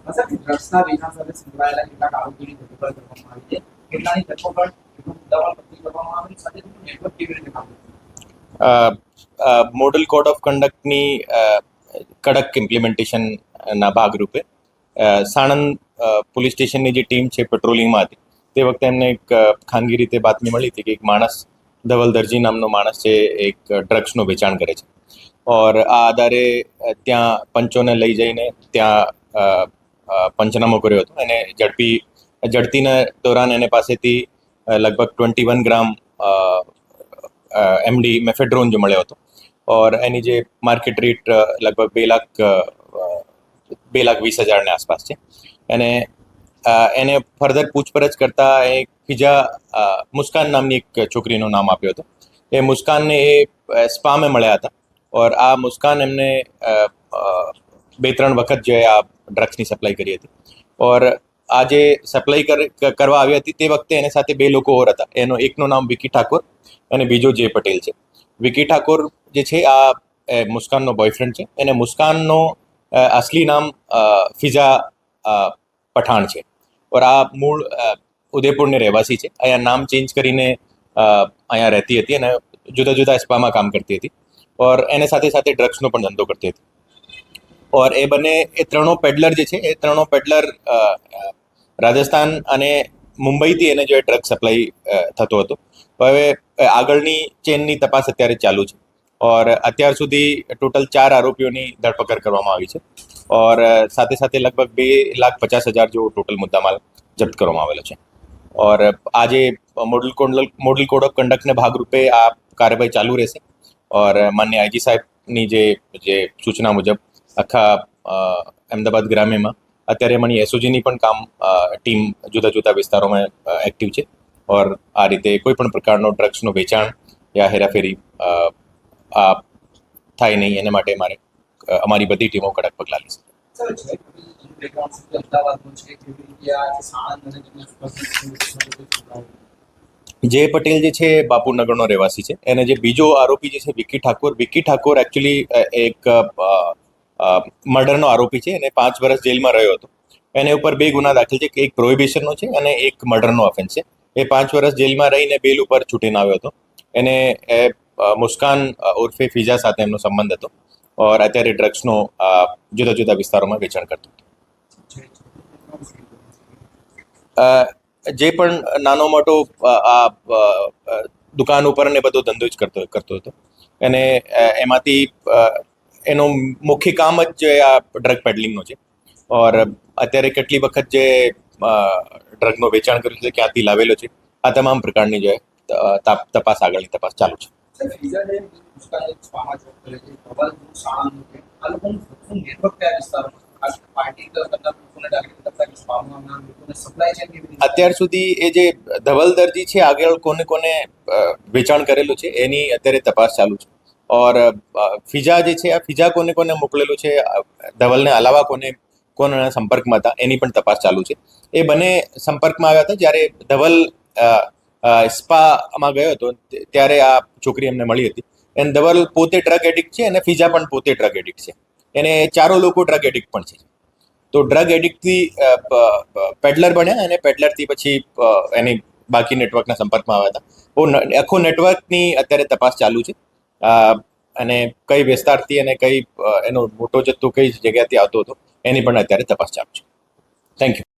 Sir ડ્રગ્સના વેચાણ સાથે સંકળાયેલા કેટલાક આરોપીની ધરપકડ કરવામાં આવી છે. કેટલાની ધરપકડ કેટલું મુદ્દામાલ પકડી કરવામાં આવી સાથે નેટવર્ક કેવી રીતે કામ મોડલ કોડ ઓફ કન્ડક્ટની કડક ઇમ્પ્લિમેન્ટેશનના ભાગરૂપે સાણંદ પોલીસ સ્ટેશનની જે ટીમ છે પેટ્રોલિંગમાં હતી તે વખતે એમને એક ખાનગી રીતે બાતમી મળી હતી કે એક માણસ ધવલ દરજી નામનો માણસ છે એક ડ્રગ્સનું વેચાણ કરે છે ઓર આ આધારે ત્યાં પંચોને લઈ જઈને ત્યાં પંચનામો કર્યો હતો અને ઝડપીના દોરાન એને પાસેથી લગભગ 21 ગ્રામ એમડી મેફેડ્રોન જો મળ્યો હતો और એની જે માર્કેટ રેટ લગભગ 2,20,000 આસપાસ છે અને એને ફર્ધર પૂછપરછ કરતા એક ફિજા મુસ્કાન નામની એક છોકરીનું નામ આપ્યું હતું. એ મુસ્કાનને એ સ્પામે મળ્યા હતા ઓર આ મુસ્કાન એમને 2-3 વખત જે આ ડ્રગ્સની સપ્લાય કરી હતી ઓર આ જે સપ્લાય કરવા આવી હતી તે વખતે એની સાથે 2 લોકો ઓર હતા. એકનું નામ વિકી ઠાકોર અને બીજો જે પટેલ છે. વિકી ઠાકોર જે છે આ મુસ્કાનનો બોયફ્રેન્ડ છે અને મુસ્કાનનો અસલી નામ ફિઝા પઠાણ છે ઓર આ મૂળ ઉદયપુરની રહેવાસી છે. અહીંયા નામ ચેન્જ કરીને અહીંયા રહેતી હતી અને જુદા જુદા સ્પામાં કામ કરતી હતી ઓર એને સાથે સાથે ડ્રગ્સનો પણ ધંધો કરતી હતી ઓર એ ત્રણો પેડલર જે છે એ ત્રણો પેડલર રાજસ્થાન અને મુંબઈથી એને જો ડ્રગ સપ્લાય થતો હતો. હવે આગળની ચેનની તપાસ અત્યારે ચાલુ છે ઓર અત્યાર સુધી ટોટલ 4 આરોપીઓની ધરપકડ કરવામાં આવી છે ઓર સાથે સાથે લગભગ 2,50,000 જેવો ટોટલ મુદ્દામાલ જપ્ત કરવામાં આવેલો છે ઓર આજે મોડલ કોડ ઓફ કન્ડક્ટને ભાગરૂપે આ કાર્યવાહી ચાલુ રહેશે ઓર માન્ય આઈજી સાહેબની જે સૂચના મુજબ આખા અમદાવાદ ગ્રામ્યમાં અત્યારે મારી એસઓજીની પણ ટીમ જુદા જુદા વિસ્તારોમાં એક્ટિવ છે ઓર આ રીતે કોઈ પણ પ્રકારનો ડ્રગ્સનું વેચાણ યા હેરાફેરી થાય નહીં એના માટે અમારી બધી ટીમો કડક પગલાં લેશે. જય પટેલ જે છે બાપુનગરનો રહેવાસી છે. એને જે બીજો આરોપી જે છે વિકી ઠાકોર એકચ્યુઅલી એક મર્ડરનો આરોપી છે અને 5 વર્ષ જેલમાં રહ્યો હતો. એના ઉપર 2 ગુના દાખલ છે કે એક પ્રોહિબિશનનો છે અને એક મર્ડરનો ઓફેન્સ છે. એ 5 વર્ષ જેલમાં રહીને બેલ ઉપર છૂટીને આવ્યો હતો. એને મુસ્કાન ઉર્ફે ફિઝા સાથે એમનો સંબંધ હતો ઓર અત્યારે ડ્રગ્સનો જુદા જુદા વિસ્તારોમાં વેચાણ કરતો હતો. જે પણ નાનો મોટો આ દુકાન ઉપર ને બધો ધંધો જ કરતો હતો અને એમાંથી એનું મુખ્ય કામ જ આ ડ્રગ પેડલિંગનો છે ઓર અત્યારે કેટલી વખત જે ડ્રગનો વેચાણ કર્યું છે ક્યાંથી લાવેલો છે આ તમામ પ્રકારની જે આગળની તપાસ ચાલુ છે. અત્યાર સુધી એ જે ધવલ દરજી છે આગળ કોને વેચાણ કરેલું છે એની અત્યારે તપાસ ચાલુ છે ઓર ફિઝા જે છે આ ફિઝા કોને મોકલેલું છે ધવલને અલાવા કોના સંપર્કમાં હતા એની પણ તપાસ ચાલુ છે. એ બંને સંપર્કમાં આવ્યા હતા જ્યારે ધવલ સ્પામાં ગયો હતો ત્યારે આ છોકરી એમને મળી હતી. અને ધવલ પોતે ડ્રગ એડિક્ટ છે અને ફિઝા પણ પોતે ડ્રગ એડિક્ટ છે. એને 4 લોકો ડ્રગ એડિક્ટ પણ છે. તો ડ્રગ એડિક્ટથી પેડલર બન્યા અને પેડલરથી પછી એની બાકી નેટવર્કના સંપર્કમાં આવ્યા હતા. આખો નેટવર્કની અત્યારે તપાસ ચાલુ છે અને કઈ વિસ્તારથી અને એનો મોટો જથ્થો કઈ જગ્યાથી આવતો હતો એની પણ અત્યારે તપાસ ચાલુ છે. Thank you.